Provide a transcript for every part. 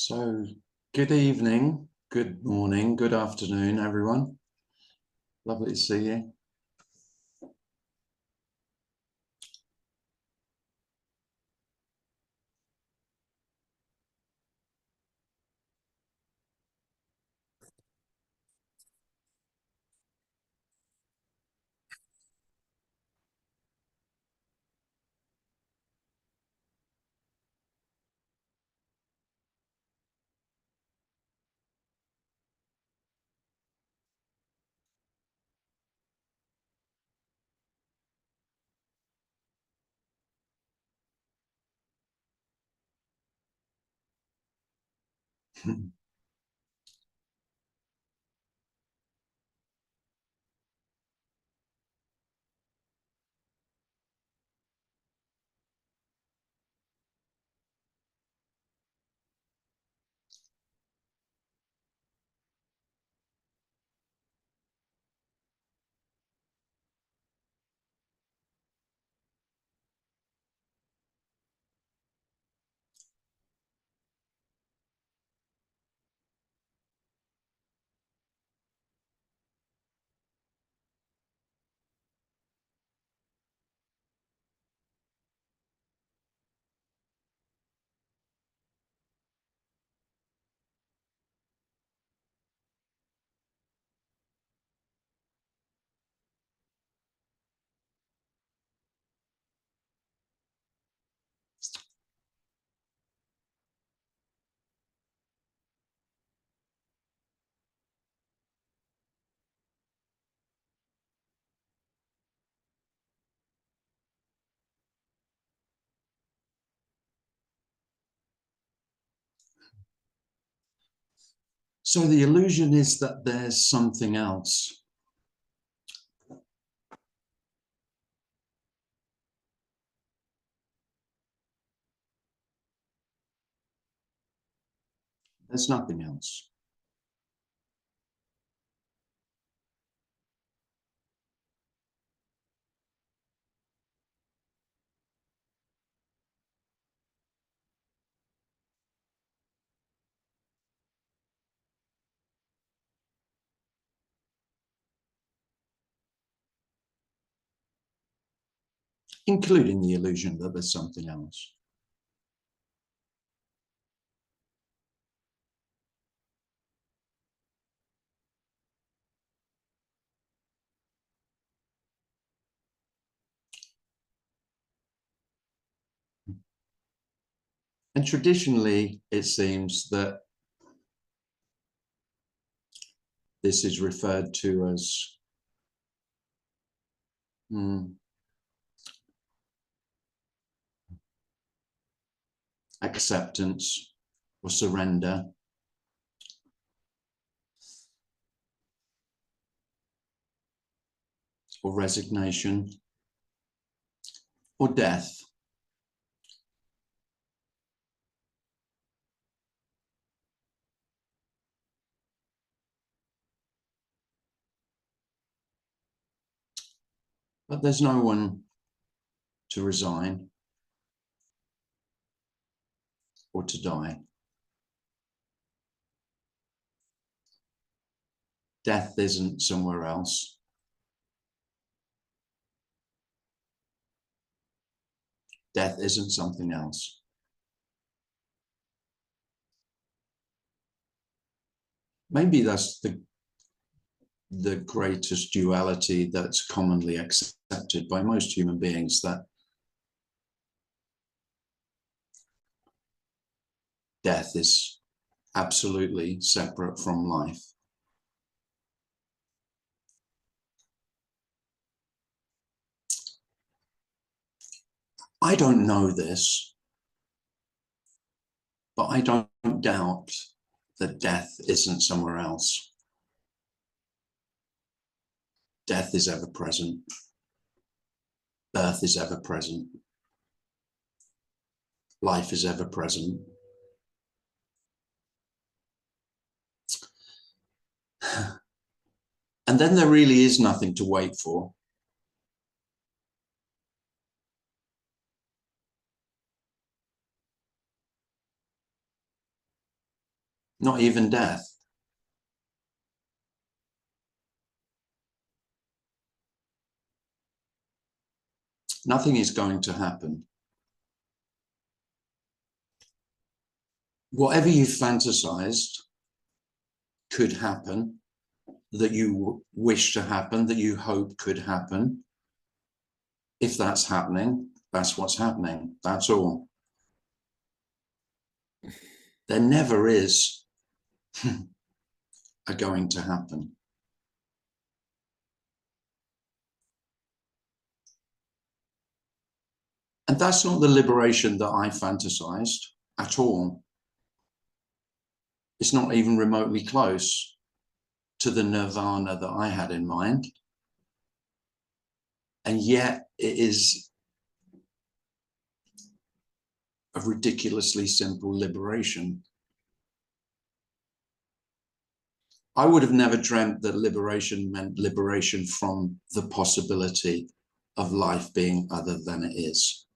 So, good evening, good morning, good afternoon, everyone. Lovely to see you. So the illusion is that there's something else. There's nothing else. Including the illusion that there's something else. And traditionally, it seems that this is referred to as acceptance or surrender. Or resignation, or death. But there's no one to resign or to die. Death isn't somewhere else. Death isn't something else. Maybe that's the greatest duality that's commonly accepted by most human beings, that death is absolutely separate from life. I don't know this, but I don't doubt that death isn't somewhere else. Death is ever present. Birth is ever present. Life is ever present. And then there really is nothing to wait for. not even death. Nothing is going to happen. Whatever you fantasized could happen, that you wish to happen, that you hope could happen. If that's happening, that's what's happening. That's all. There never is a going to happen. And that's not the liberation that I fantasized at all. It's not even remotely close to the nirvana that I had in mind. And yet it is a ridiculously simple liberation. I would have never dreamt that liberation meant liberation from the possibility of life being other than it is.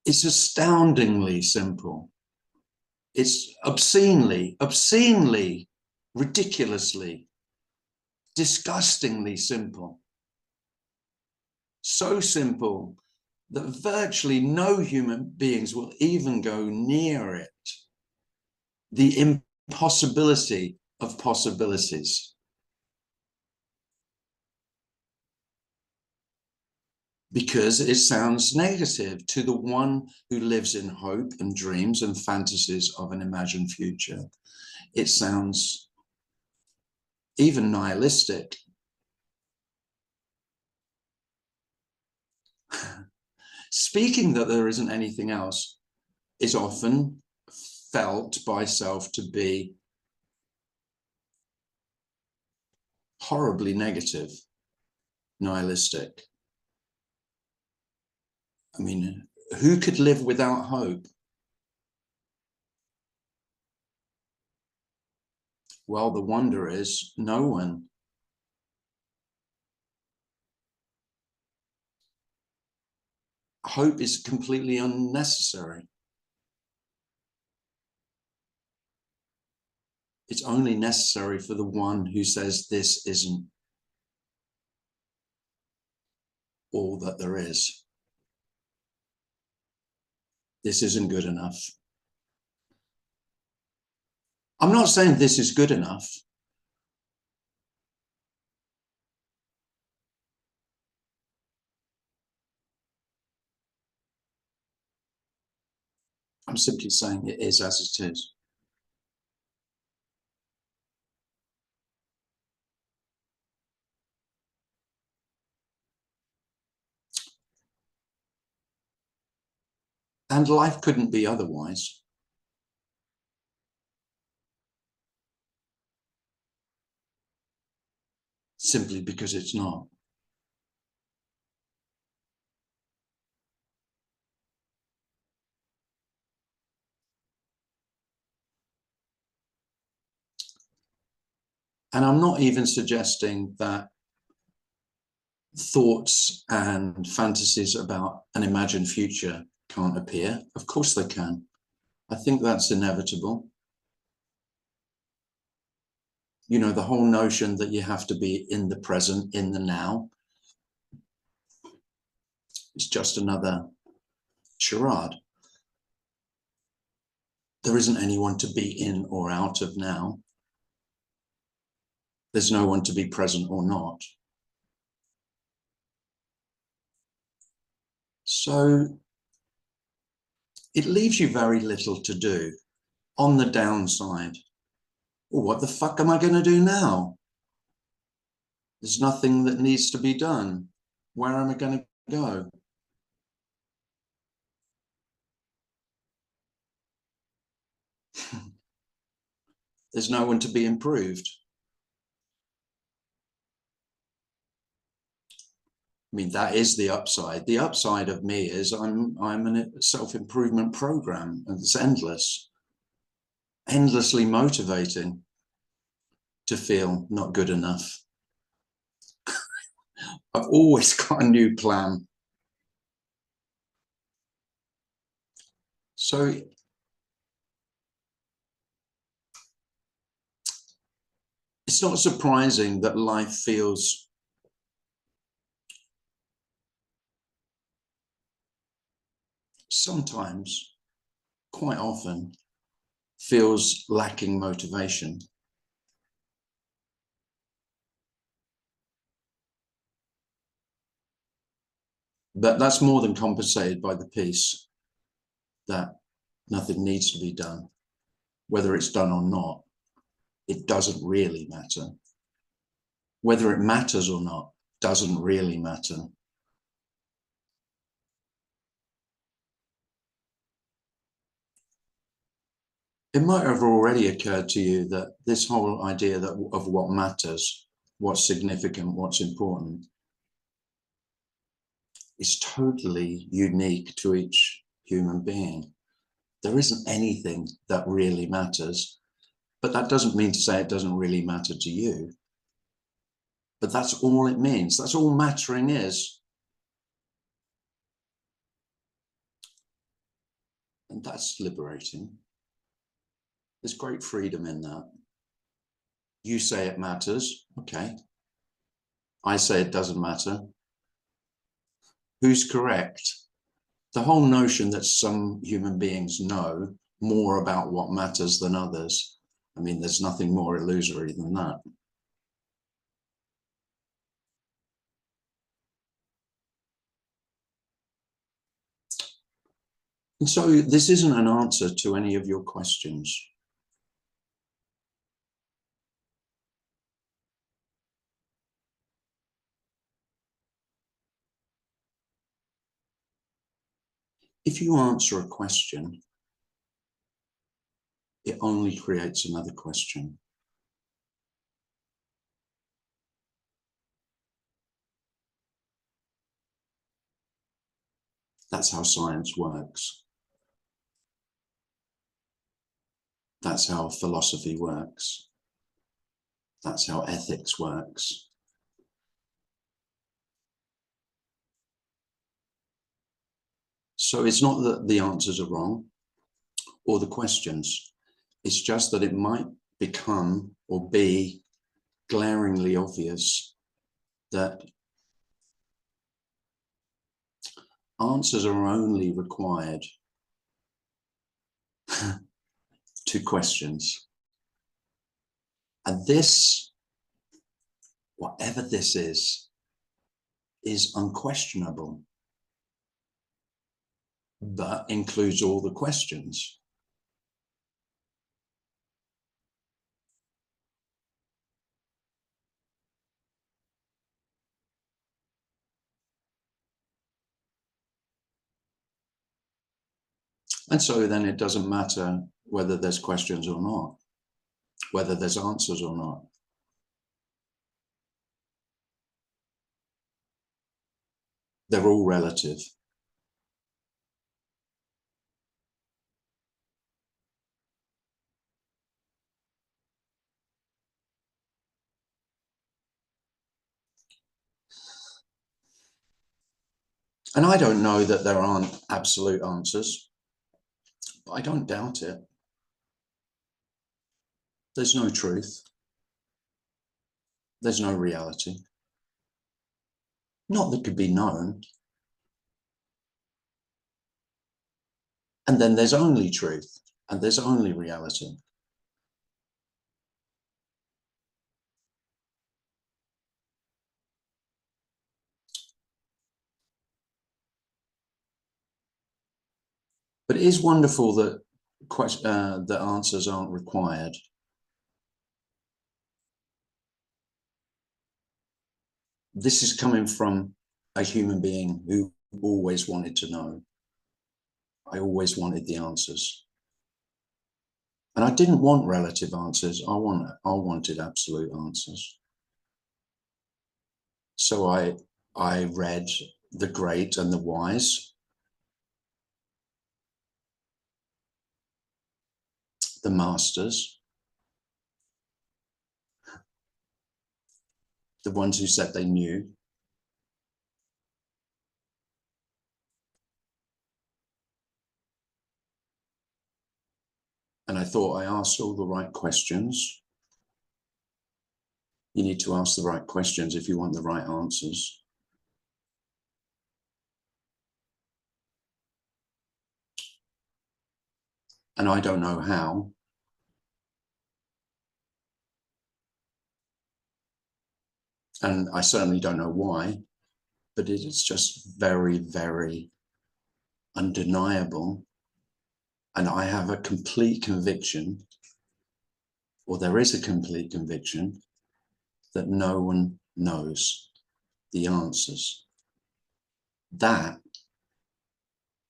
It's astoundingly simple. It's obscenely, ridiculously, disgustingly simple. So simple that virtually no human beings will even go near it. The impossibility of possibilities. Because it sounds negative to the one who lives in hope and dreams and fantasies of an imagined future. It sounds even nihilistic. Speaking that there isn't anything else is often felt by self to be horribly negative, nihilistic. I mean, who could live without hope? Well, the wonder is no one. Hope is completely unnecessary. It's only necessary for the one who says this isn't all that there is. This isn't good enough. I'm not saying this is good enough. I'm simply saying it is as it is. And life couldn't be otherwise. Simply because it's not. And I'm not even suggesting that thoughts and fantasies about an imagined future can't appear. Of course they can. I think that's inevitable. You know, the whole notion that you have to be in the present, in the now, is just another charade. There isn't anyone to be in or out of now. There's no one to be present or not. So it leaves you very little to do. On the downside, well, what the fuck am I going to do now? There's nothing that needs to be done. Where am I going to go? There's no one to be improved. I mean, that is the upside. The upside of me is I'm in a self-improvement program, and it's endlessly motivating to feel not good enough. I've always got a new plan. So it's not surprising that life feels sometimes, quite often, feels lacking motivation. But that's more than compensated by the peace that nothing needs to be done. Whether it's done or not, it doesn't really matter. Whether it matters or not doesn't really matter. It might have already occurred to you that this whole idea of what matters, what's significant, what's important, is totally unique to each human being. There isn't anything that really matters, but that doesn't mean to say it doesn't really matter to you. But that's all it means. That's all mattering is. And that's liberating. There's great freedom in that. You say it matters. Okay. I say it doesn't matter. Who's correct? The whole notion that some human beings know more about what matters than others. I mean, there's nothing more illusory than that. And so this isn't an answer to any of your questions. If you answer a question, it only creates another question. That's how science works. That's how philosophy works. That's how ethics works. So it's not that the answers are wrong or the questions. It's just that it might become or be glaringly obvious that answers are only required to questions. And this, whatever this is unquestionable, but includes all the questions. And so then it doesn't matter whether there's questions or not, whether there's answers or not. They're all relative. And I don't know that there aren't absolute answers, but I don't doubt it. There's no truth. There's no reality. Not that could be known. And then there's only truth, and there's only reality. But it is wonderful that that answers aren't required. This is coming from a human being who always wanted to know. I always wanted the answers. And I didn't want relative answers. I wanted absolute answers. So I read the great and the wise, the masters, the ones who said they knew. And I thought I asked all the right questions. You need to ask the right questions if you want the right answers. And I don't know how. And I certainly don't know why, but it is just very, very undeniable. And I have a complete conviction, or there is a complete conviction, that no one knows the answers. That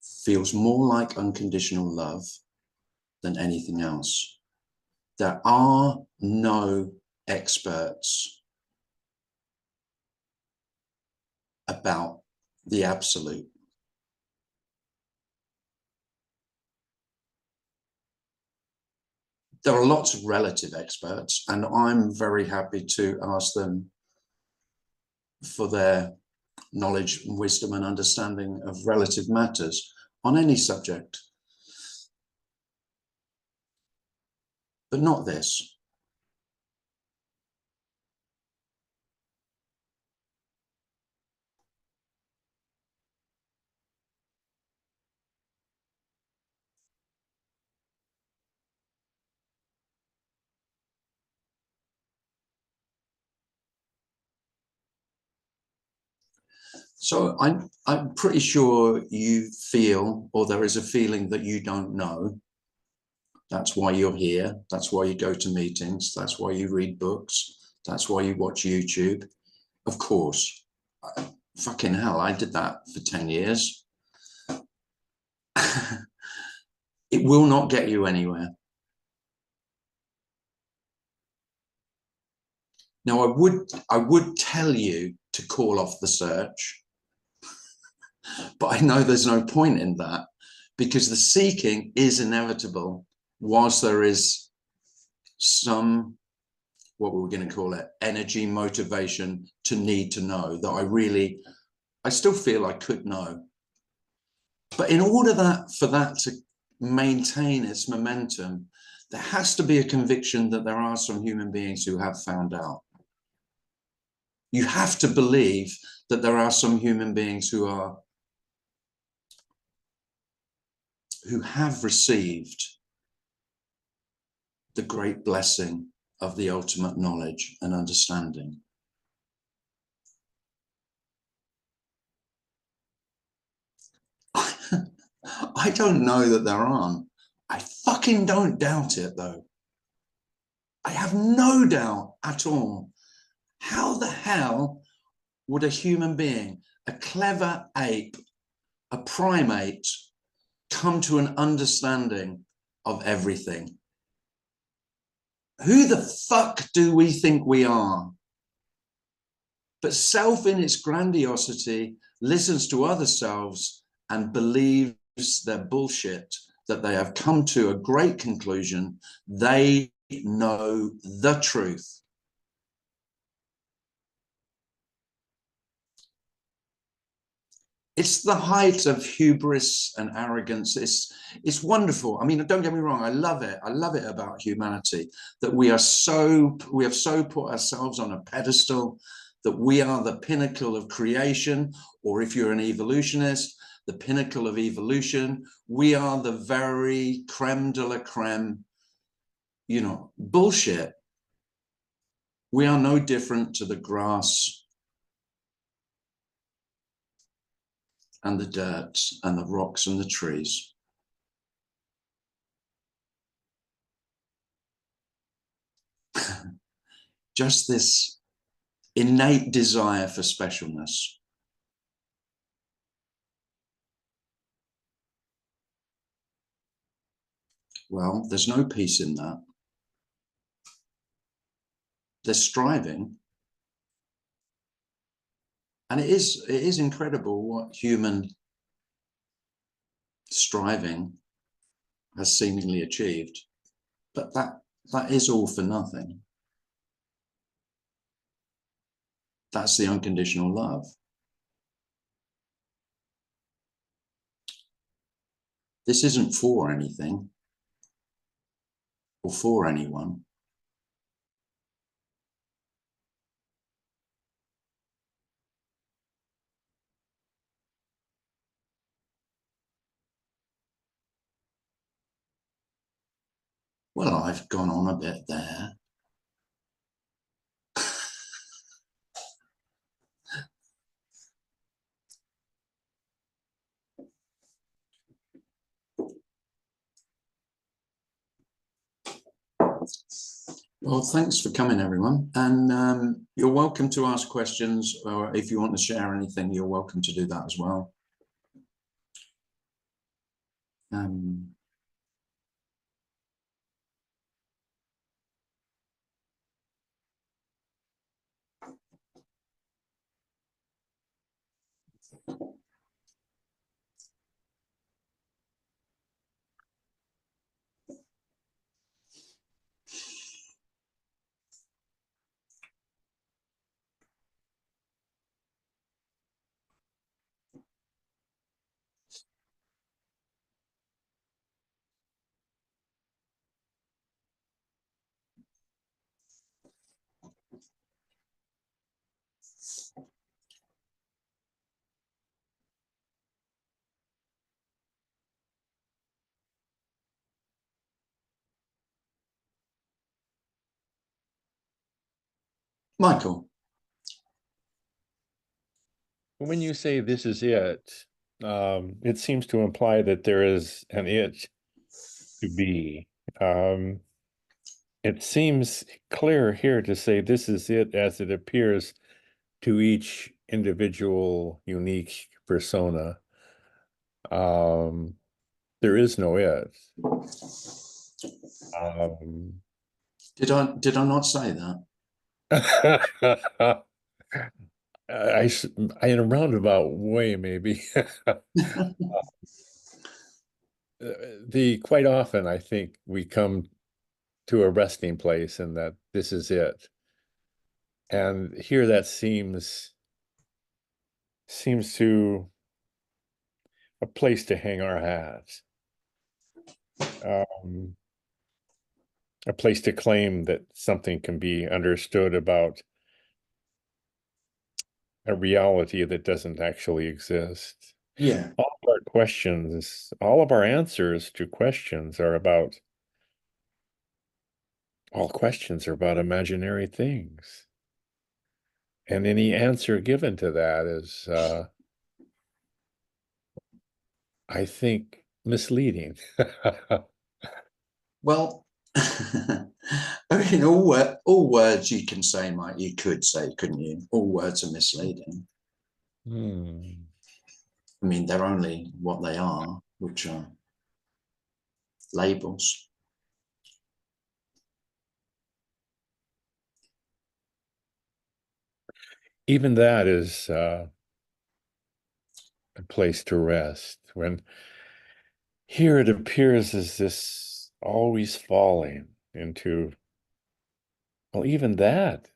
feels more like unconditional love than anything else. There are no experts about the absolute. There are lots of relative experts, and I'm very happy to ask them for their knowledge, wisdom, and understanding of relative matters on any subject, but not this. So I'm pretty sure you feel, or there is a feeling that you don't know. That's why you're here. That's why you go to meetings. That's why you read books. That's why you watch YouTube. Of course. Fucking hell, I did that for 10 years. It will not get you anywhere. Now, I would tell you to call off the search, but I know there's no point in that, because the seeking is inevitable whilst there is some, what we're going to call it, energy, motivation to need to know that I still feel I could know. But in order for that to maintain its momentum, there has to be a conviction that there are some human beings who have found out. You have to believe that there are some human beings who have received the great blessing of the ultimate knowledge and understanding. I don't know that there aren't. I fucking don't doubt it, though. I have no doubt at all. How the hell would a human being, a clever ape, a primate, come to an understanding of everything? Who the fuck do we think we are? But self in its grandiosity listens to other selves and believes their bullshit, that they have come to a great conclusion. They know the truth. It's the height of hubris and arrogance. It's wonderful. I mean, don't get me wrong. I love it. I love it about humanity, that we have so put ourselves on a pedestal, that we are the pinnacle of creation, or if you're an evolutionist, the pinnacle of evolution. We are the very creme de la creme, bullshit. We are no different to the grass and the dirt and the rocks and the trees. Just this innate desire for specialness. Well, there's no peace in that. There's striving. And it is incredible what human striving has seemingly achieved. But that is all for nothing. That's the unconditional love. This isn't for anything. for anyone. Well, I've gone on a bit there. Well, thanks for coming, everyone. And you're welcome to ask questions, or if you want to share anything, you're welcome to do that as well. Michael. When you say this is it seems to imply that there is an it to be. It seems clear here to say this is it as it appears to each individual unique persona. There is no it. Did I not say that? In a roundabout way, maybe. Quite often, I think we come to a resting place and that this is it. And here that seems to a place to hang our hats. A place to claim that something can be understood about a reality that doesn't actually exist. Yeah. All of our answers to questions are about, all questions are about imaginary things. And any answer given to that is, I think, misleading. Well, I mean, all words you can say, Mike, you could say, couldn't you? All words are misleading. I mean, they're only what they are, which are labels. Even that is a place to rest. When here it appears as this always falling into, well, even that.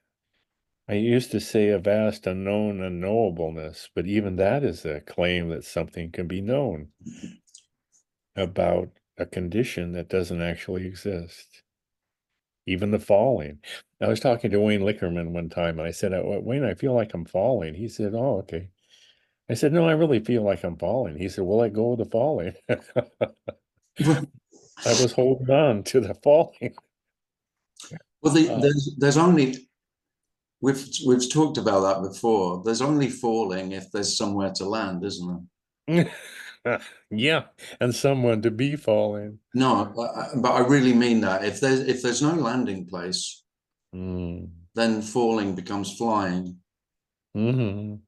I used to say a vast unknown unknowableness, but even that is a claim that something can be known about a condition that doesn't actually exist. Even the falling. I was talking to Wayne Lickerman one time, and I said, Wayne, I feel like I'm falling. He said, oh, okay. I said, no, I really feel like I'm falling. He said, well, let go of the falling. I was holding on to the falling. Well, there's only, we've talked about that before. There's only falling if there's somewhere to land, isn't there? Yeah, and someone to be falling. No, but I really mean that. If there's no landing place, then falling becomes flying. And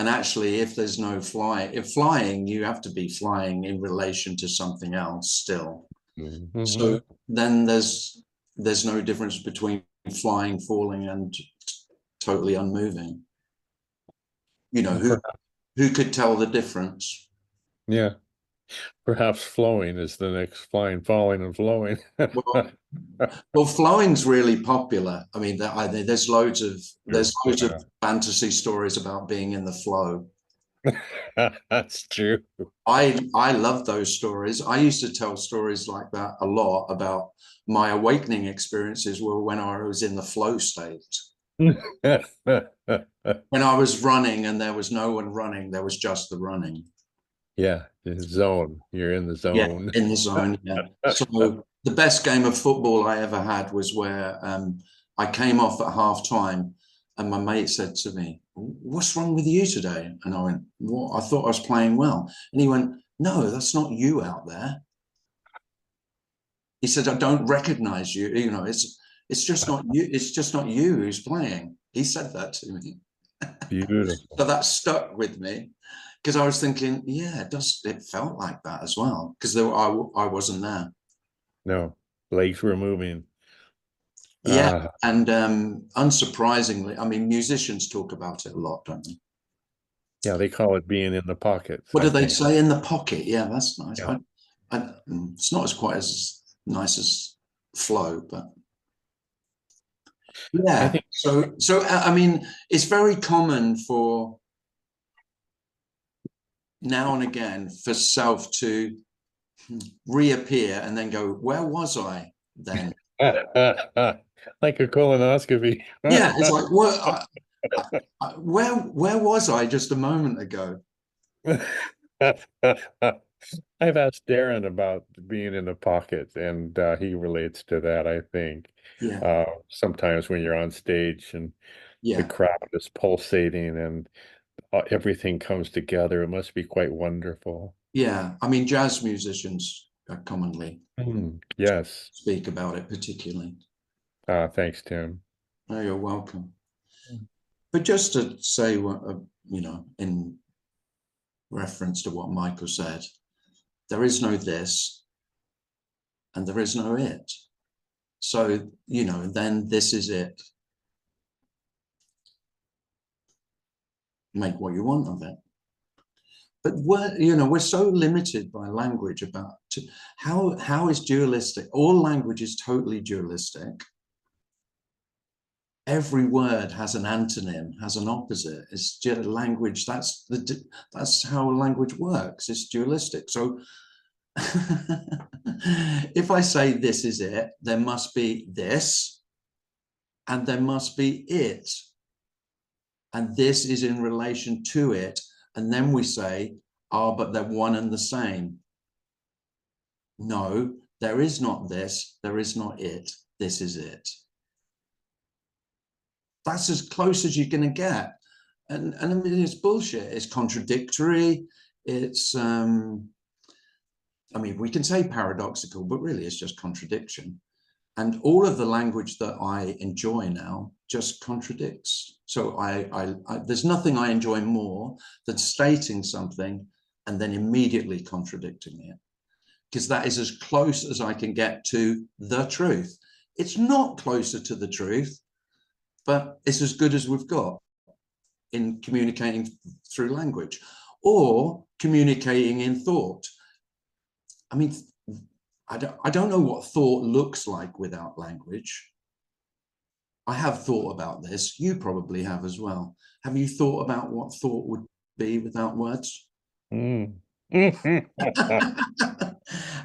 actually, if there's no flying, you have to be flying in relation to something else still. So then there's no difference between flying, falling, and totally unmoving. You know, who could tell the difference? Yeah. Perhaps flowing is the next flying, falling, and flowing. Well, flowing's really popular. I mean, there's loads of fantasy stories about being in the flow. That's true. I love those stories. I used to tell stories like that a lot about my awakening experiences were when I was in the flow state. When I was running and there was no one running, there was just the running. Yeah, the zone. You're in the Yeah, zone. in the zone. Yeah. So the best game of football I ever had was where I came off at half time and my mate said to me, "What's wrong with you today?" And I went, "What? I thought I was playing well." And he went, "No, that's not you out there." He said, "I don't recognize you. You know, it's just not you. It's just not you who's playing." He said that to me. Beautiful. So that stuck with me because I was thinking, yeah, it felt like that as well because I wasn't there. No, legs were moving. Yeah, Ah, and unsurprisingly, I mean, musicians talk about it a lot, don't they? yeah, they call it being in the pockets, What I do they think. say in the pocket? Yeah, that's nice. Yeah. It's not as quite as nice as flow, but I yeah. think, So I mean, it's very common for now and again for self to reappear and then go, "Where was I then?" like a colonoscopy. Yeah, it's like, what? Where was I just a moment ago? I've asked Darren about being in the pocket, and he relates to that, I think. Yeah, Sometimes when you're on stage and the yeah, crowd is pulsating and everything comes together, it must be quite wonderful. yeah. I mean, jazz musicians commonly Yes. speak about it, particularly. Thanks, Tim. Oh, you're welcome. But just to say, you know, in reference to what Michael said, there is no this and there is no it. So, you know, then this is it. Make what you want of it. But we're so limited by language about how is dualistic. All language is totally dualistic. Every word has an antonym, has an opposite. It's just language. That's how language works. It's dualistic. So if I say this is it, there must be this, and there must be it, and this is in relation to it, and then we say, "Ah, but they're one and the same." No, there is not this. There is not it. This is it. That's as close as you're going to get. And I mean, it's bullshit. It's contradictory. It's I mean, we can say paradoxical, but really it's just contradiction. And all of the language that I enjoy now just contradicts. So there's nothing I enjoy more than stating something and then immediately contradicting it, because that is as close as I can get to the truth. It's not closer to the truth, but it's as good as we've got in communicating through language or communicating in thought. I mean, I don't know what thought looks like without language. I have thought about this. You probably have as well. Have you thought about what thought would be without words? Mm.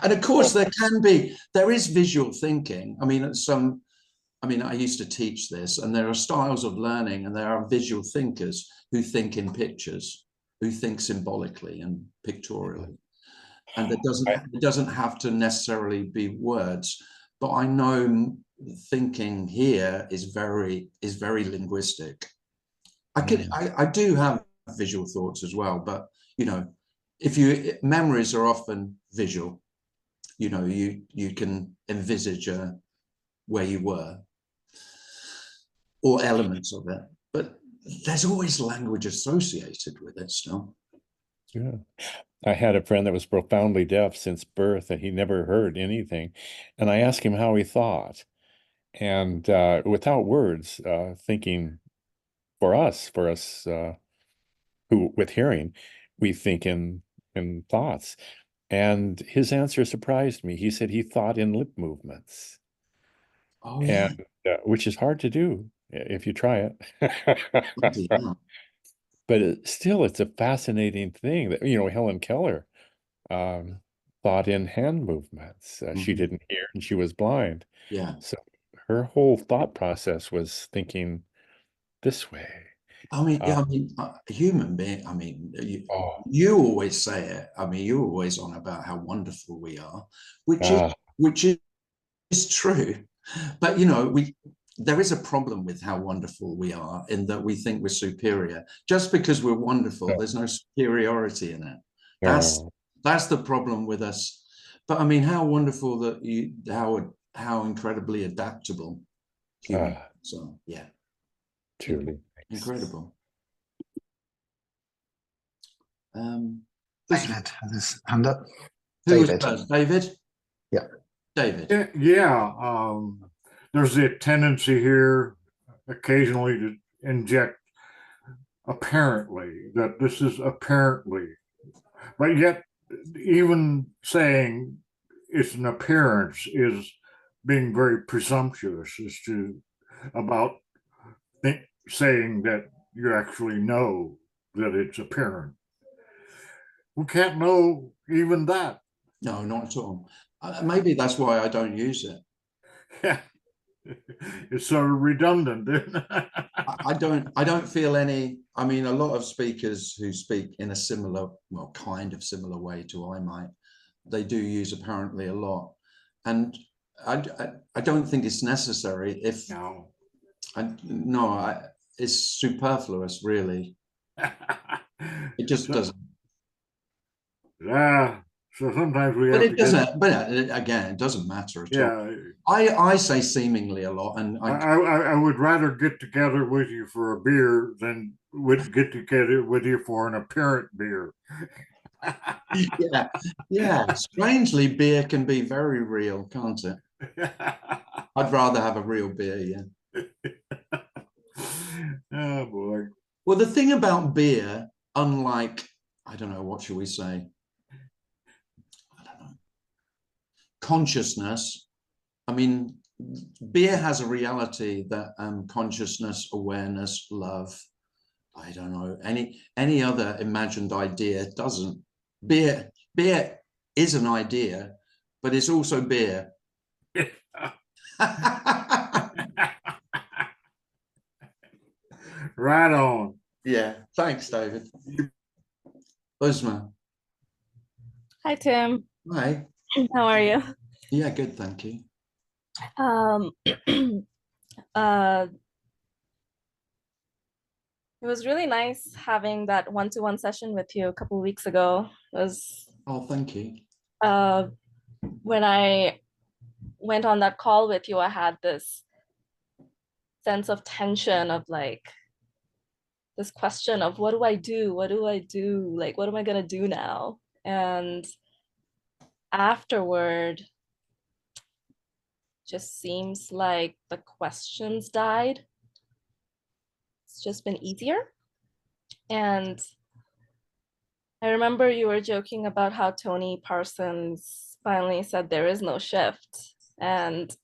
And of course, there is visual thinking. I mean, I used to teach this, and there are styles of learning, and there are visual thinkers who think in pictures, who think symbolically and pictorially. And it doesn't have to necessarily be words, but I know thinking here is very linguistic. I do have visual thoughts as well, but you know, if you memories are often visual, you know, you can envisage where you were or elements of it, but there's always language associated with it still. Yeah. I had a friend that was profoundly deaf since birth, and he never heard anything. And I asked him how he thought. And without words, thinking for us who with hearing, we think in thoughts. And his answer surprised me. He said he thought in lip movements, Oh and yeah, which is hard to do if you try it. bloody hell. But still, it's a fascinating thing that, Helen Keller thought in hand movements. She didn't hear and she was blind. Yeah. So her whole thought process was thinking this way. A human being, Oh, you always say it. You're always on about how wonderful we are, which is ah, which is true. But there is a problem with how wonderful we are, in that we think we're superior. Just because we're wonderful, no, there's no superiority in it. That's no, that's the problem with us. But how wonderful that how incredibly adaptable humans ah, are. Yeah, truly. incredible. Um, David has his hand up. who was David. first? David? Yeah. David. Yeah, there's a tendency here occasionally to inject apparently, that this is apparently, but yet even saying it's an appearance is being very presumptuous as to about saying that you actually know that it's apparent. We can't know even that. No, not at all. Maybe that's why I don't use it. Yeah. It's sort of redundant. I don't feel any. A lot of speakers who speak in a similar, well, kind of similar way to I might, they do use apparently a lot, and I don't think it's necessary. If No. it's superfluous, really. It just doesn't. Yeah. So sometimes we But have it to doesn't. But again, it doesn't matter at all. yeah. I say seemingly a lot, and I would rather get together with you for a beer than would get together with you for an apparent beer. yeah. Strangely, beer can be very real, can't it? I'd rather have a real beer, yeah. Oh boy. Well, the thing about beer, unlike, I don't know, what should we say? I don't know. Consciousness. Beer has a reality that consciousness, awareness, love, I don't know, any other imagined idea doesn't. Beer is an idea, but it's also beer. Right on. Yeah, thanks, David. Uzma. Hi, Tim. Hi. How are you? Yeah, good, thank you. Uh, it was really nice having that one-to-one session with you a couple of weeks ago. It was Thank you. when I went on that call with you, I had this sense of tension of like this question of what do I do? What do I do? Like, what am I gonna do now? And afterward, just seems like the questions died. It's just been easier. And I remember you were joking about how Tony Parsons finally said there is no shift. And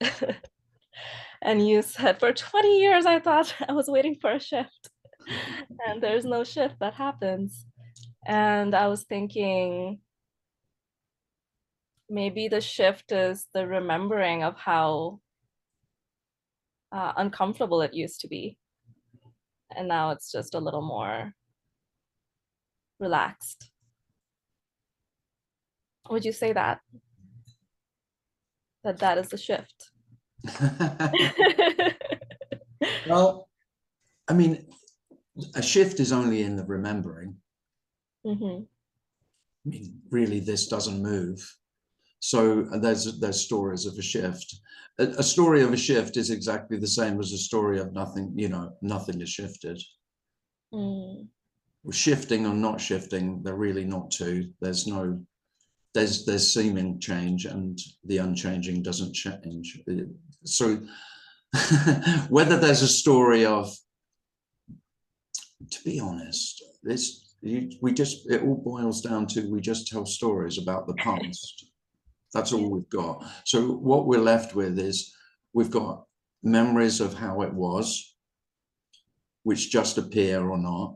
and you said for 20 years I thought I was waiting for a shift. And there's no shift that happens. And I was thinking maybe the shift is the remembering of how uncomfortable it used to be. And now it's just a little more relaxed. Would you say that? That is the shift? Well, a shift is only in the remembering. Mm-hmm. Really, this doesn't move. So there's stories of a shift. A story of a shift is exactly the same as a story of nothing. Nothing is shifted. Mm. Shifting or not shifting, they're really not two. There's seeming change, and the unchanging doesn't change. So whether there's a story of, to be honest, it all boils down to, we just tell stories about the past. That's all we've got. So what we're left with is, we've got memories of how it was, which just appear or not.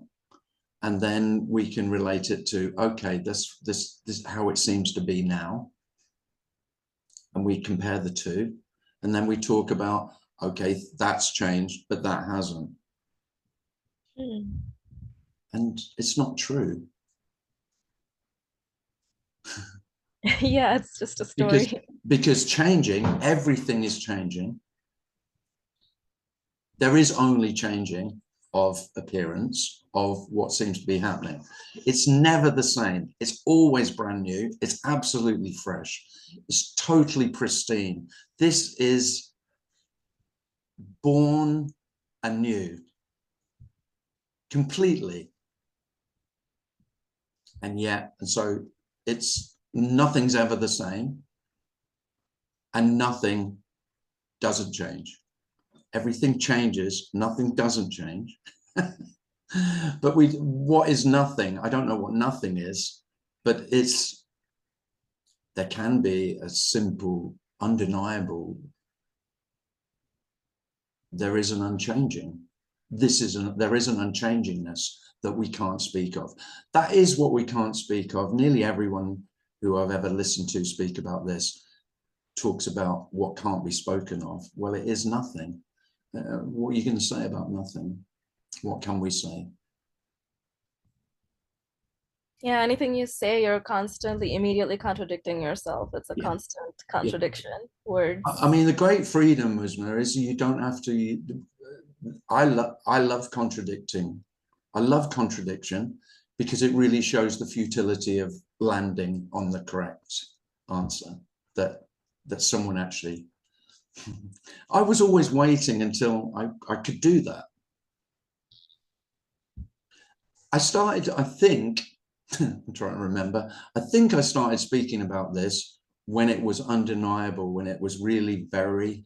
And then we can relate it to, okay, this is how it seems to be now. And we compare the two. And then we talk about, okay, that's changed, but that hasn't. And it's not true. Yeah, it's just a story. Because changing, everything is changing. There is only changing of appearance of what seems to be happening. It's never the same. It's always brand new. It's absolutely fresh. It's totally pristine. This is born anew, completely. And so it's nothing's ever the same, and nothing doesn't change. Everything changes, nothing doesn't change. But what is nothing? I don't know what nothing is, but there can be a simple, undeniable, there is an unchanging. There is an unchangingness that we can't speak of. That is what we can't speak of. Nearly everyone who I've ever listened to speak about this talks about what can't be spoken of. Well, it is nothing. What are you going to say about nothing? What can we say? Yeah, anything you say, you're constantly immediately contradicting yourself. It's a Yeah. constant contradiction. Words. I mean, the great freedom, Usma, is you don't have to. I love contradicting. I love contradiction because it really shows the futility of landing on the correct answer. That someone actually. I was always waiting until I could do that. I started, I think, I'm trying to remember, I think I started speaking about this when it was undeniable, when it was really very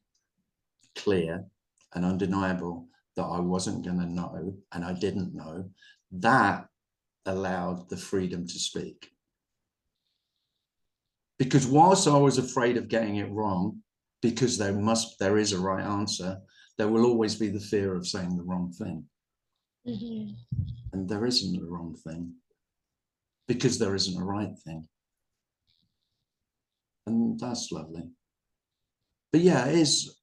clear and undeniable that I wasn't going to know and I didn't know. That allowed the freedom to speak. Because whilst I was afraid of getting it wrong, because there is a right answer, there will always be the fear of saying the wrong thing. Mhm. And there isn't a wrong thing because there isn't a right thing. And that's lovely. But yeah, it is.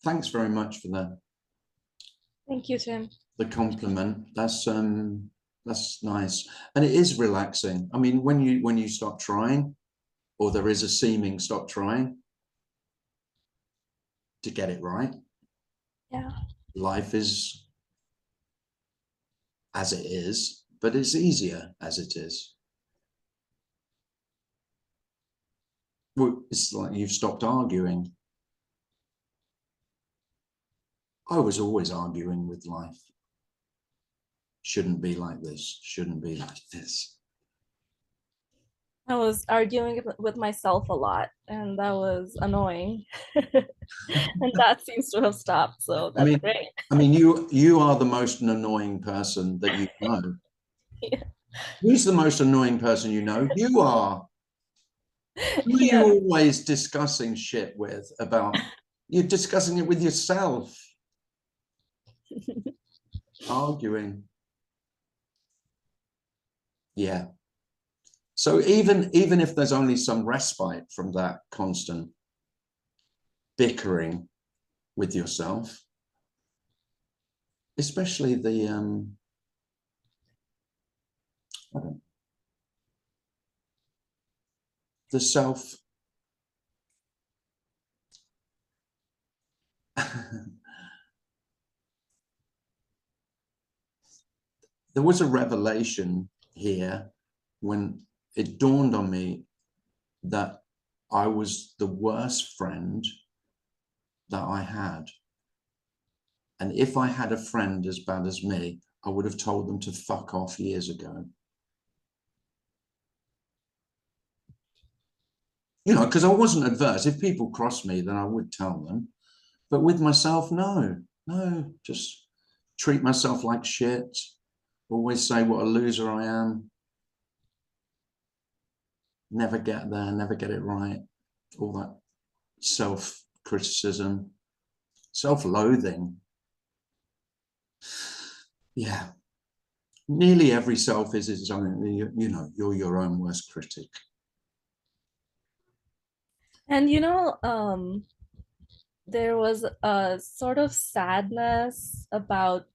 Thanks very much for Thank you, Tim. the compliment. That's nice. And it is relaxing. I mean, when you stop trying, or there is a seeming stop trying to get it right, Yeah. life is as it is, but it's easier as it is. Well, it's like you've stopped arguing. I was always arguing with life. Shouldn't be like this, shouldn't be like this. I was arguing with myself a lot, and that was annoying. And that seems to have stopped, so that's great. I mean, you are the most annoying person that you know. Yeah. Who's the most annoying person you know? You are. Who are Yeah. you always discussing shit with about? You're discussing it with yourself. Arguing. Yeah. So even if there's only some respite from that constant bickering with yourself, especially the I don't know, the self there was a revelation here when it dawned on me that I was the worst friend that I had. And if I had a friend as bad as me, I would have told them to fuck off years ago. You know, because I wasn't adverse. If people crossed me, then I would tell them. But with myself, no, just treat myself like shit. Always say what a loser I am. Never get there, never get it right. All that self-criticism, self-loathing. Yeah. Nearly every self is its own, you know, you're your own worst critic. And there was a sort of sadness about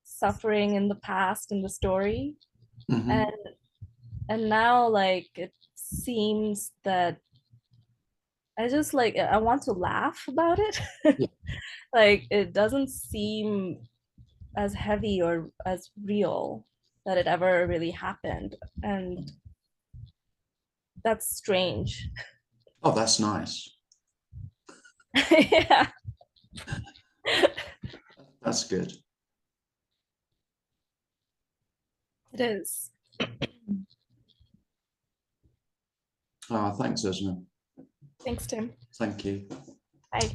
suffering in the past in the story. Mhm. And now like it seems that I want to laugh about it. Yeah. Like it doesn't seem as heavy or as real that it ever really happened. And that's strange. Oh, that's nice. Yeah. That's good. It is. Ah, thanks, Esma. Thanks, Tim. Thank you. Bye.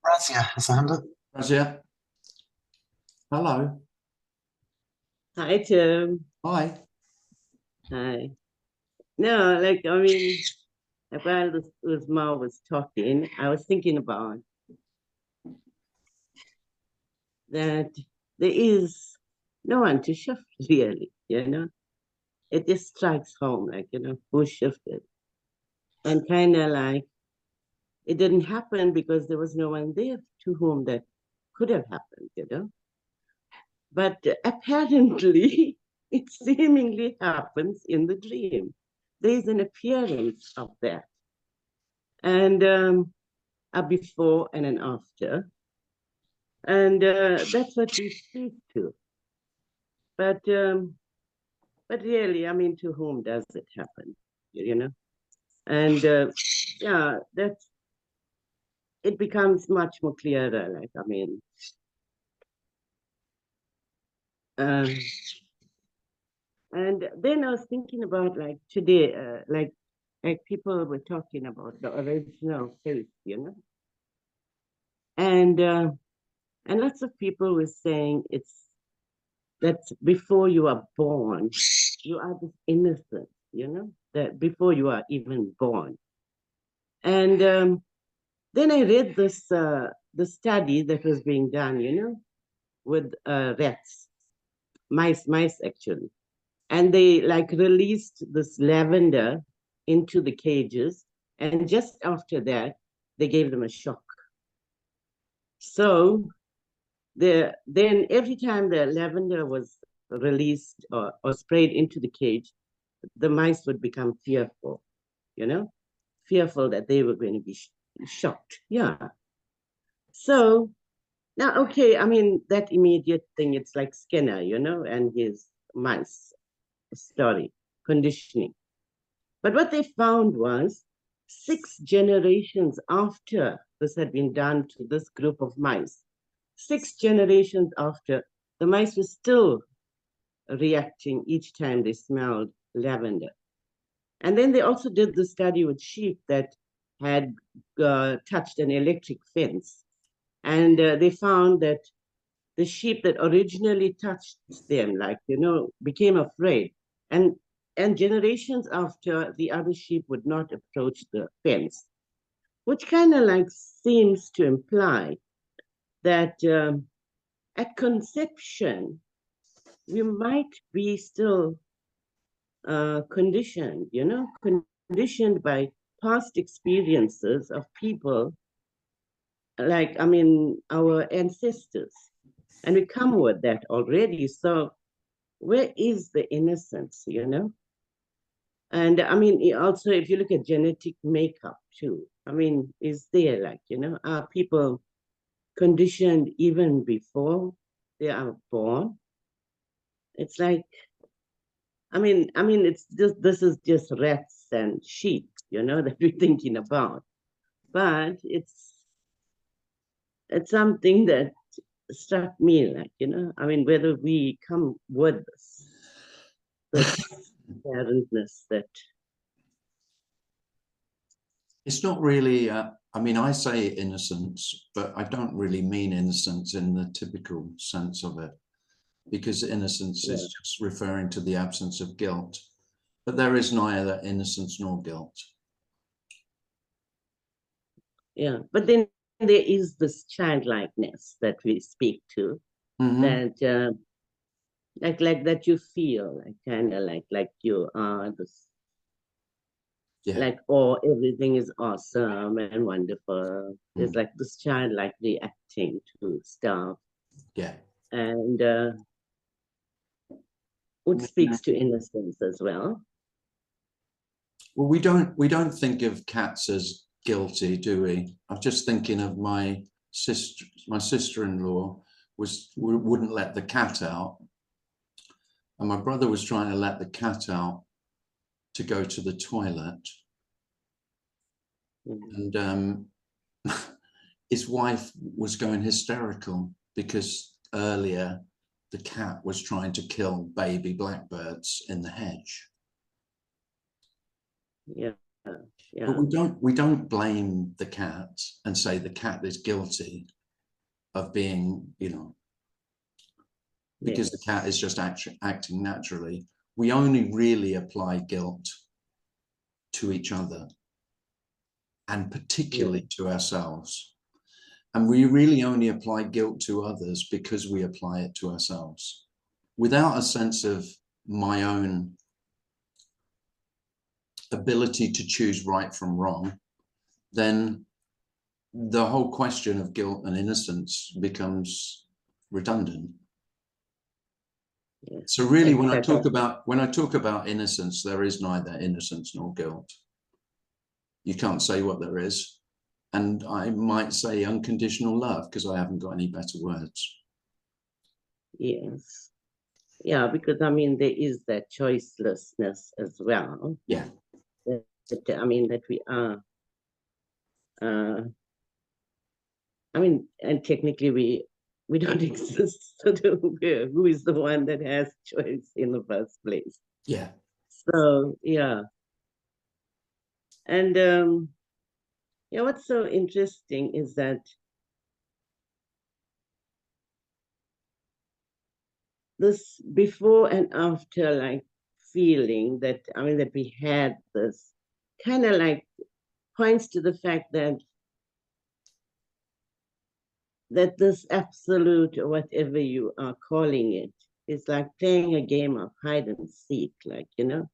Razia has a hand up. Razia. Hello. Hi, Tim. Hi. Hi. No, like, I mean, while Usma was talking, I was thinking about that there is no one to shift, really, you know? It just strikes home, like, you know, who shifted? And kind of like, it didn't happen because there was no one there to whom that could have happened, you know? But apparently, it seemingly happens in the dream. There is an appearance of that. And a before and an after. And that's what we speak to. But really, I mean, to whom does it happen? You know? And yeah, that's, it becomes much more clearer. Like, I mean, and then I was thinking about like today, like people were talking about the original faith, you know? And lots of people were saying it's that before you are born, you are this innocent, you know, that before you are even born. And then I read this the study that was being done, you know, with rats, mice actually, and they like released this lavender into the cages, and just after that, they gave them a shock. So then every time the lavender was released or sprayed into the cage, the mice would become fearful, you know, fearful that they were going to be shocked. Yeah. So now, okay, I mean, that immediate thing, it's like Skinner, you know, and his mice story, conditioning. But what they found was 6 generations after this had been done to this group of mice, 6 generations after, the mice were still reacting each time they smelled lavender. And then they also did the study with sheep that had touched an electric fence. And they found that the sheep that originally touched them, like, you know, became afraid. And generations after, the other sheep would not approach the fence, which kind of like seems to imply that at conception, we might be still conditioned, you know, conditioned by past experiences of people, like, I mean, our ancestors. And we come with that already. So where is the innocence, you know? And I mean, also, if you look at genetic makeup too, I mean, is there like, you know, are people conditioned even before they are born? It's like, I mean, it's just, this is just rats and sheep, you know, that we're thinking about. But it's something that struck me, like, you know, I mean, whether we come with this parentness that. It's not really, I mean, I say innocence, but I don't really mean innocence in the typical sense of it, because innocence is just referring to the absence of guilt. But there is neither innocence nor guilt. Yeah, but then there is this childlikeness that we speak to, that like that you feel, like kind of like you are this, Yeah. like, oh, everything is awesome and wonderful. There's Mm. like this childlike reacting to stuff, Yeah. and which speaks to innocence as well. Well, we don't think of cats as guilty, do we? I'm just thinking of my sister-in-law wouldn't let the cat out, and my brother was trying to let the cat out to go to the toilet, Mm. and his wife was going hysterical because earlier the cat was trying to kill baby blackbirds in the hedge. Yeah, yeah, But we don't blame the cat and say the cat is guilty of being, you know, because the cat is just acting naturally. We only really apply guilt to each other, and particularly to ourselves. And we really only apply guilt to others because we apply it to ourselves. Without a sense of my own ability to choose right from wrong, then the whole question of guilt and innocence becomes redundant. yeah. So really, when I Exactly. talk about innocence, there is neither innocence nor guilt. You can't say what there is. And I might say unconditional love because I haven't got any better words. Yes. Yeah, because I mean, there is that choicelessness as well. Yeah. I mean, that we are, I mean, and technically we don't exist. So who is the one that has choice in the first place? Yeah. So, yeah. And yeah, what's so interesting is that this before and after, like, feeling that, I mean, that we had this kind of like points to the fact that this absolute, or whatever you are calling it, is like playing a game of hide and seek, like, you know,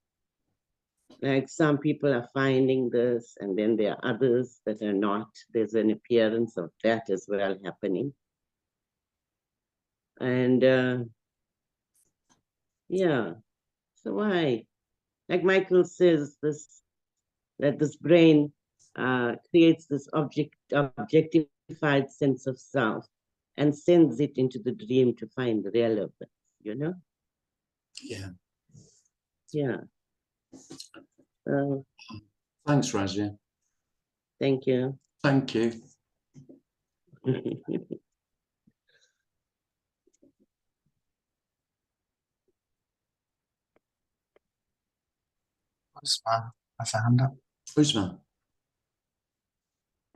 like some people are finding this and then there are others that are not. There's an appearance of that as well happening. And yeah, so why? Like Michael says, that this brain creates this objectified sense of self and sends it into the dream to find relevance, you know? Yeah. Yeah. Thanks, Razia. Thank you. Thank you. Usman has a hand up. Usman.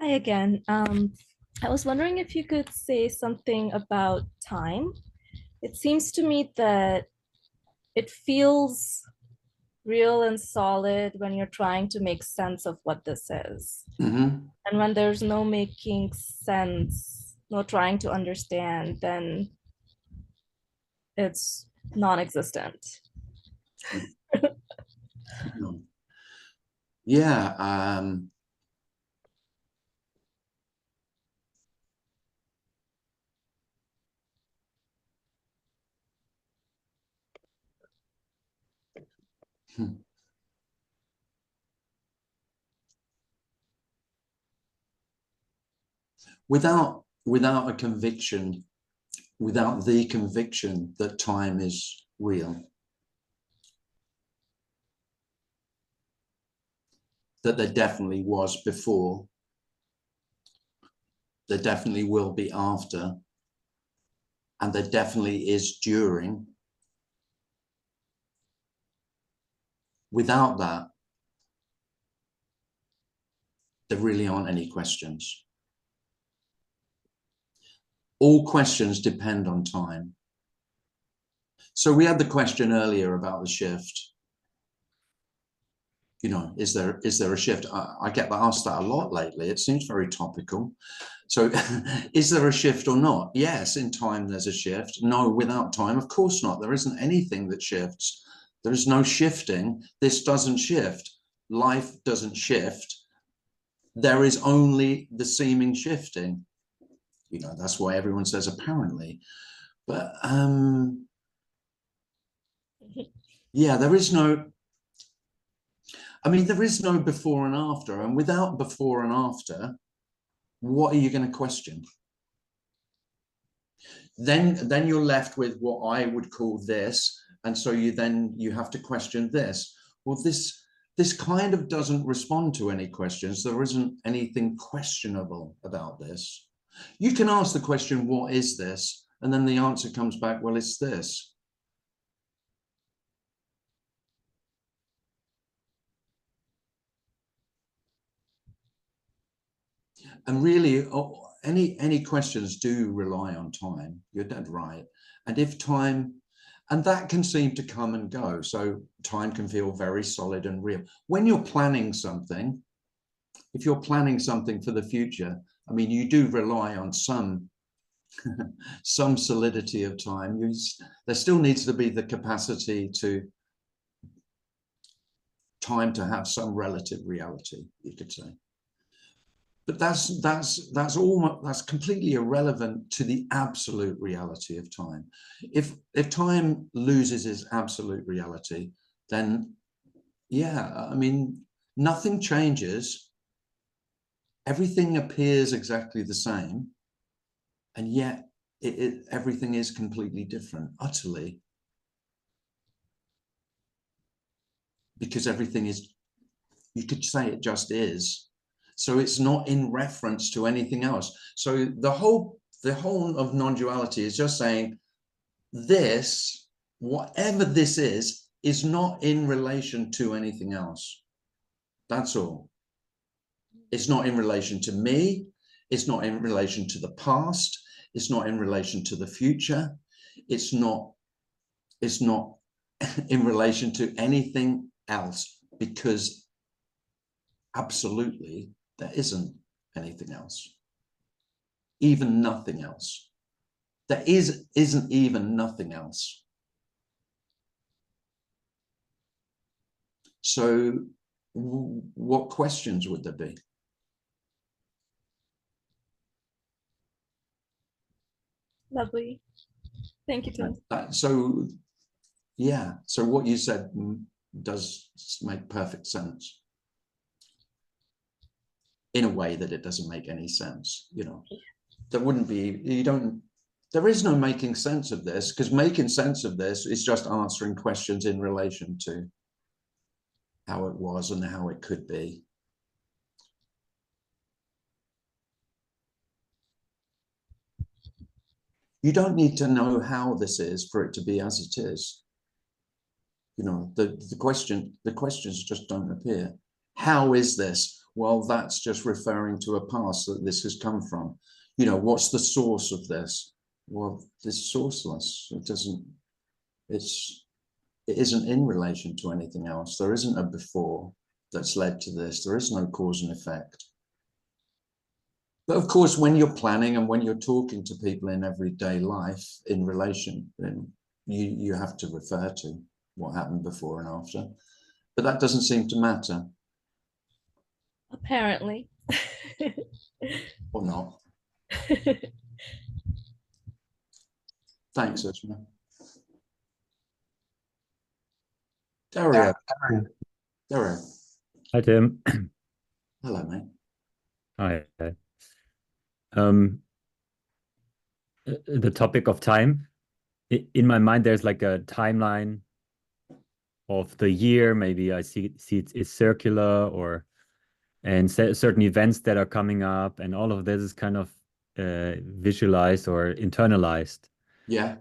Hi again. I was wondering if you could say something about time. It seems to me that it feels real and solid when you're trying to make sense of what this is. Mm-hmm. And when there's no making sense, no trying to understand, then it's non-existent. Yeah. Without a conviction, without the conviction that time is real, that there definitely was before, there definitely will be after, and there definitely is during. Without that, there really aren't any questions. All questions depend on time. So we had the question earlier about the shift. You know, is there a shift? I get asked that a lot lately. It seems very topical. So is there a shift or not? Yes, in time there's a shift. No, without time, of course not. There isn't anything that shifts. There is no shifting. This doesn't shift. Life doesn't shift. There is only the seeming shifting. You know, that's why everyone says apparently. But yeah, there is no, I mean, there is no before and after. And without before and after, what are you going to question? Then you're left with what I would call this. And so you have to question this. Well, this kind of doesn't respond to any questions. There isn't anything questionable about this. You can ask the question, what is this? And then the answer comes back, well, it's this. And really, any questions do rely on time. You're dead right. And if time, and that can seem to come and go. So time can feel very solid and real. When you're planning something, if you're planning something for the future, I mean, you do rely on some solidity of time. There still needs to be the capacity to time to have some relative reality, you could say. But that's completely irrelevant to the absolute reality of time. If time loses its absolute reality, then yeah, I mean, nothing changes. Everything appears exactly the same, and yet everything is completely different, utterly, because everything is, you could say it just is. So it's not in reference to anything else. So the whole of non-duality is just saying this, whatever this is not in relation to anything else. That's all. It's not in relation to me. It's not in relation to the past. It's not in relation to the future. It's not in relation to anything else, because absolutely there isn't anything else, even nothing else. There isn't even nothing else. So what questions would there be? Lovely. Thank you, Tim. So yeah, so what you said does make perfect sense, in a way that it doesn't make any sense. You know, there wouldn't be, there is no making sense of this, because making sense of this is just answering questions in relation to how it was and how it could be. You don't need to know how this is for it to be as it is. You know, the questions just don't appear. How is this? Well, that's just referring to a past that this has come from. You know, what's the source of this? Well, this sourceless. It isn't in relation to anything else. There isn't a before that's led to this. There is no cause and effect. But of course, when you're planning and when you're talking to people in everyday life in relation, then you have to refer to what happened before and after. But that doesn't seem to matter. Apparently. Or not. Thanks, Ursula. Dario. Dario. Hi, Tim. Hello, mate. Hi. The topic of time. In my mind, there's like a timeline of the year. Maybe I see it's circular, and certain events that are coming up, and all of this is kind of visualized or internalized. Yeah.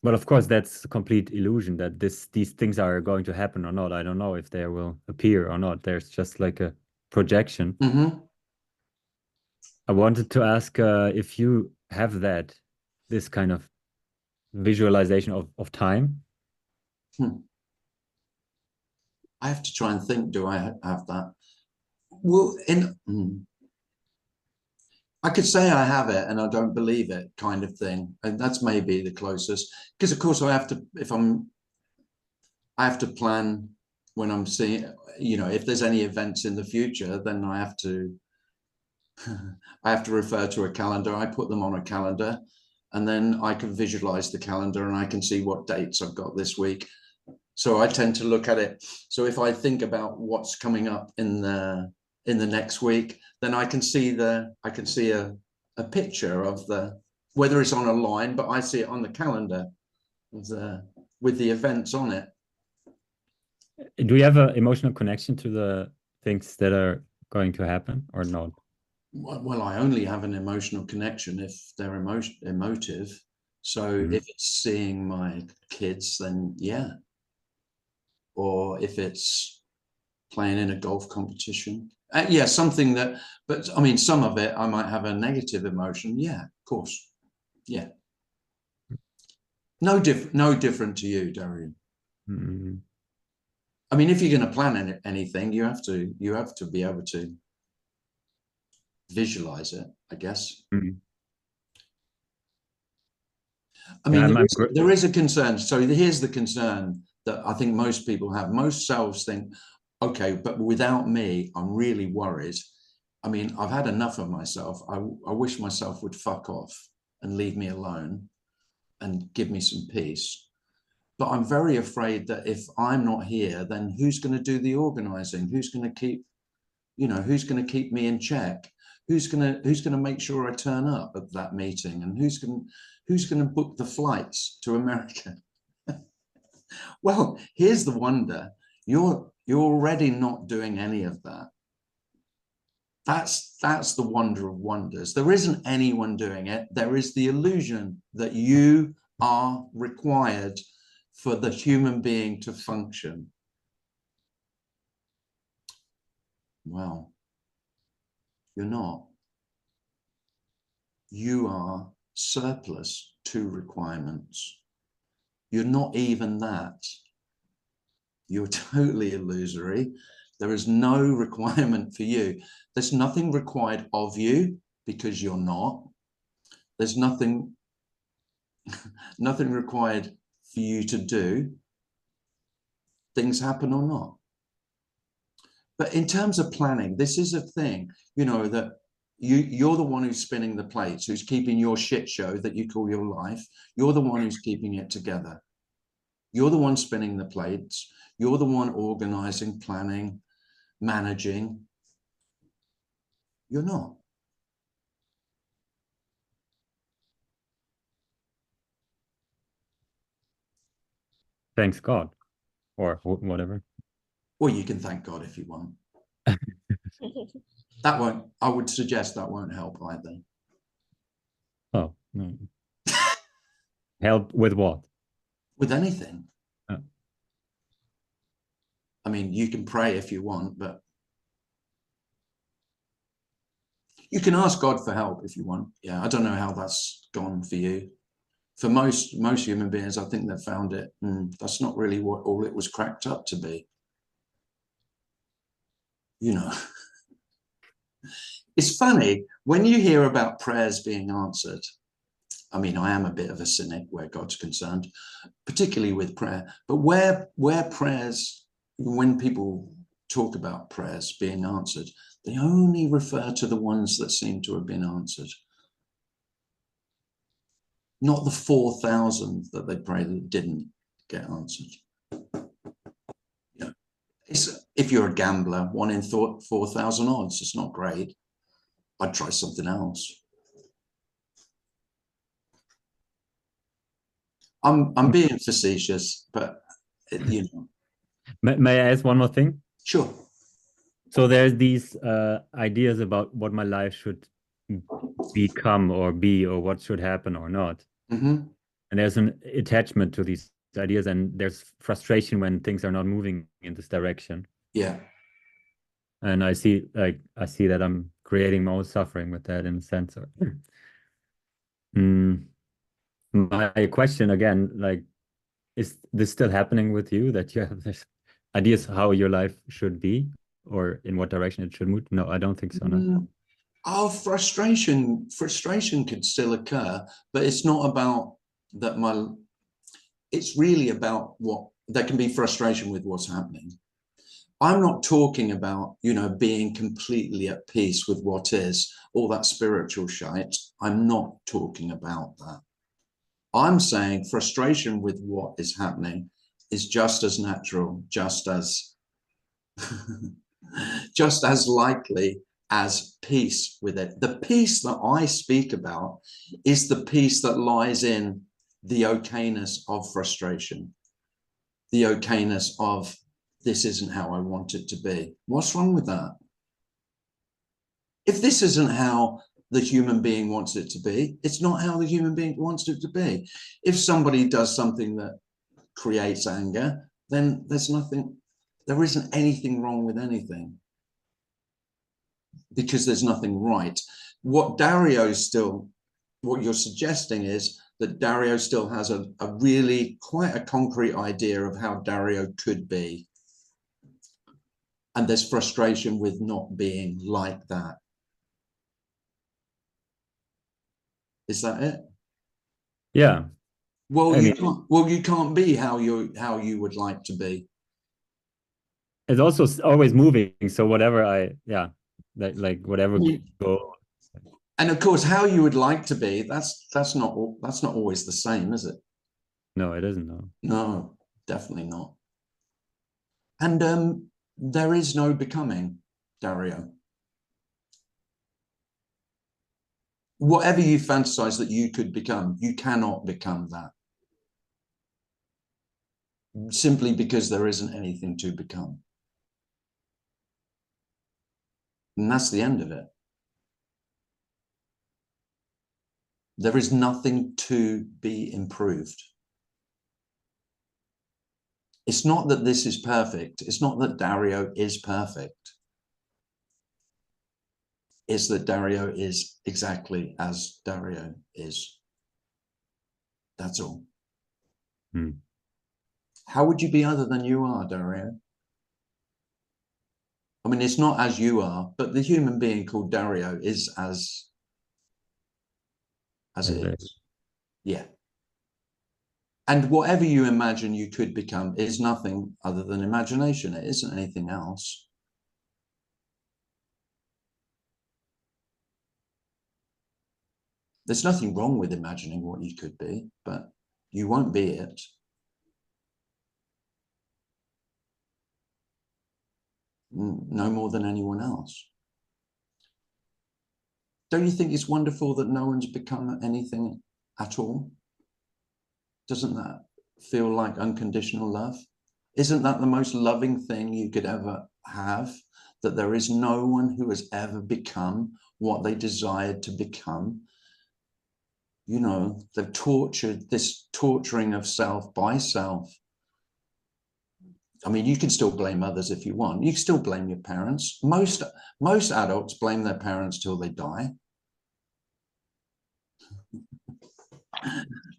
But of course, that's a complete illusion that these things are going to happen or not. I don't know if they will appear or not. There's just like a projection. Mm-hmm. I wanted to ask if you have this kind of visualization of time. I have to try and think, do I have that? Well, I could say I have it and I don't believe it, kind of thing. And that's maybe the closest. Because of course I have to, I have to plan when I'm seeing, you know, if there's any events in the future, then I have to refer to a calendar. I put them on a calendar, and then I can visualize the calendar and I can see what dates I've got this week. So I tend to look at it. So if I think about what's coming up in the next week, then I can see a picture of whether it's on a line, but I see it on the calendar with the events on it. Do you have an emotional connection to the things that are going to happen or not? Well, I only have an emotional connection if they're emotive. So if it's seeing my kids, then yeah. Or if it's playing in a golf competition. Yeah, something that, but I mean, some of it, I might have a negative emotion. Yeah, of course. Yeah. No different to you, Darian. I mean, if you're going to plan anything, you have to be able to visualize it, I guess. I mean, there is a concern. So here's the concern that I think most people have. Most selves think, okay, but without me, I'm really worried. I mean, I've had enough of myself. I wish myself would fuck off and leave me alone and give me some peace. But I'm very afraid that if I'm not here, then who's going to do the organizing? Who's going to keep, who's going to keep me in check? Who's going to make sure I turn up at that meeting? And who's going to book the flights to America? Well, here's the wonder. You're already not doing any of that. That's the wonder of wonders. There isn't anyone doing it. There is the illusion that you are required for the human being to function. Well, you're not. You are surplus to requirements. You're not even that. You're totally illusory. There is no requirement for you. There's nothing required of you because you're not. There's nothing required for you to do. Things happen or not. But in terms of planning, this is a thing, that you're the one who's spinning the plates, who's keeping your shit show that you call your life. You're the one who's keeping it together. You're the one spinning the plates. You're the one organizing, planning, managing. You're not. Thanks God, or whatever. Or you can thank God if you want. I would suggest that won't help either. Oh, no. Help with what? With anything. Oh. I mean, you can pray if you want, but you can ask God for help if you want. Yeah, I don't know how that's gone for you. For most human beings, I think they've found it. That's not really what all it was cracked up to be. It's funny when you hear about prayers being answered. I mean, I am a bit of a cynic where God's concerned, particularly with prayer. But where prayers, when people talk about prayers being answered, they only refer to the ones that seem to have been answered. Not the 4,000 that they prayed that didn't get answered. If you're a gambler, 1 in 4,000 odds, it's not great. I'd try something else. I'm being facetious, but May I ask one more thing? Sure. So there's these ideas about what my life should become or be, or what should happen or not. And there's an attachment to these ideas, and there's frustration when things are not moving in this direction. Yeah. And I see that I'm creating my own suffering with that in a sense. My question again, is this still happening with you, that you have this ideas how your life should be or in what direction it should move? No, I don't think so. No. Oh, frustration could still occur, but it's not about that. It's really about there can be frustration with what's happening. I'm not talking about, being completely at peace with what is, all that spiritual shite. I'm not talking about that. I'm saying frustration with what is happening is just as natural, just as likely as peace with it. The peace that I speak about is the peace that lies in the okayness of frustration, the okayness of this isn't how I want it to be. What's wrong with that? If this isn't how the human being wants it to be, it's not how the human being wants it to be. If somebody does something that creates anger, then there isn't anything wrong with anything, because there's nothing right. What you're suggesting is that Dario still has a really quite a concrete idea of how Dario could be. And there's frustration with not being like that. Is that it? Yeah. Well, you can't be how you would like to be. It's also always moving. So whatever like whatever go. And of course, how you would like to be, that's not always the same, is it? No, it isn't. No. No, definitely not. And there is no becoming, Dario. Whatever you fantasize that you could become, you cannot become that. Simply because there isn't anything to become. And that's the end of it. There is nothing to be improved. It's not that this is perfect. It's not that Dario is perfect. It's that Dario is exactly as Dario is. That's all. How would you be other than you are, Dario? I mean, it's not as you are, but the human being called Dario is as it is. Yeah. And whatever you imagine you could become is nothing other than imagination. It isn't anything else. There's nothing wrong with imagining what you could be, but you won't be it. No more than anyone else. Don't you think it's wonderful that no one's become anything at all? Doesn't that feel like unconditional love? Isn't that the most loving thing you could ever have? That there is no one who has ever become what they desired to become. They've tortured this torturing of self by self. I mean, you can still blame others if you want. You can still blame your parents. Most adults blame their parents till they die.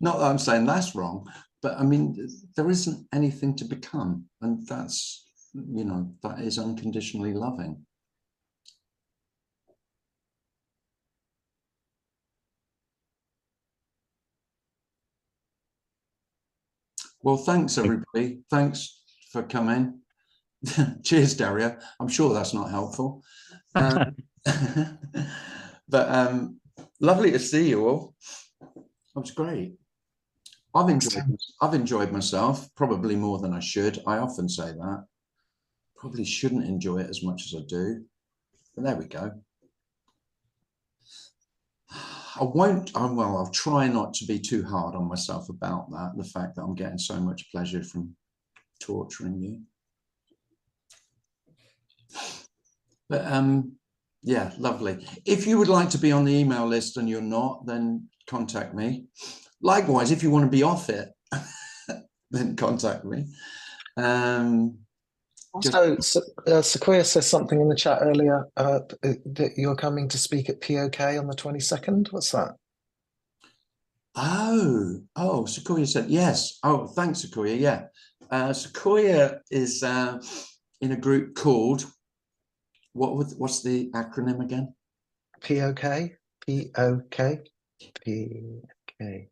Not that I'm saying that's wrong, but I mean, there isn't anything to become. And that's, that is unconditionally loving. Well, thanks, everybody. Thanks for coming. Cheers, Dario. I'm sure that's not helpful. But lovely to see you all. That was great. I've enjoyed myself, probably more than I should. I often say that. Probably shouldn't enjoy it as much as I do. But there we go. I'll try not to be too hard on myself about that, the fact that I'm getting so much pleasure from torturing you. But yeah, lovely. If you would like to be on the email list and you're not, then contact me. Likewise, if you want to be off it, then contact me. Also, Sequoia says something in the chat earlier that you're coming to speak at POK on the 22nd. What's that? Oh, Sequoia said yes. Oh, thanks, Sequoia. Yeah, Sequoia is in a group called, what's the acronym again? POK, POK, POK.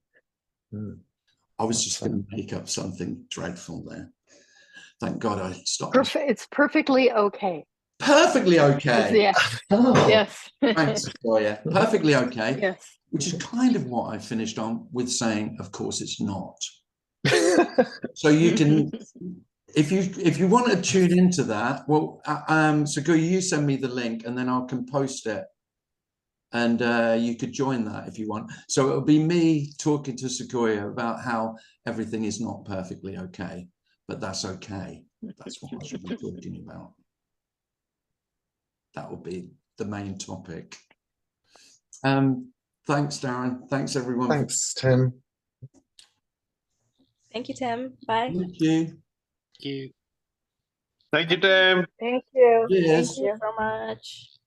I was just going to make up something dreadful there. Thank God I stopped. It's perfectly okay. Perfectly okay. Yeah. Oh, Yes. thanks, Sequoia. Perfectly okay. Yes. Which is kind of what I finished on with saying, of course it's not. So you can, if you want to tune into that, well, Sequoia, you send me the link and then I can post it. And you could join that if you want. So it'll be me talking to Sequoia about how everything is not perfectly okay, but that's okay. That's what I should be talking about. That will be the main topic. Thanks, Darren. Thanks, everyone. Thanks, Tim. Thank you, Tim. Bye. Thank you. Thank you. Thank you, Tim. Thank you. Cheers. Thank you so much.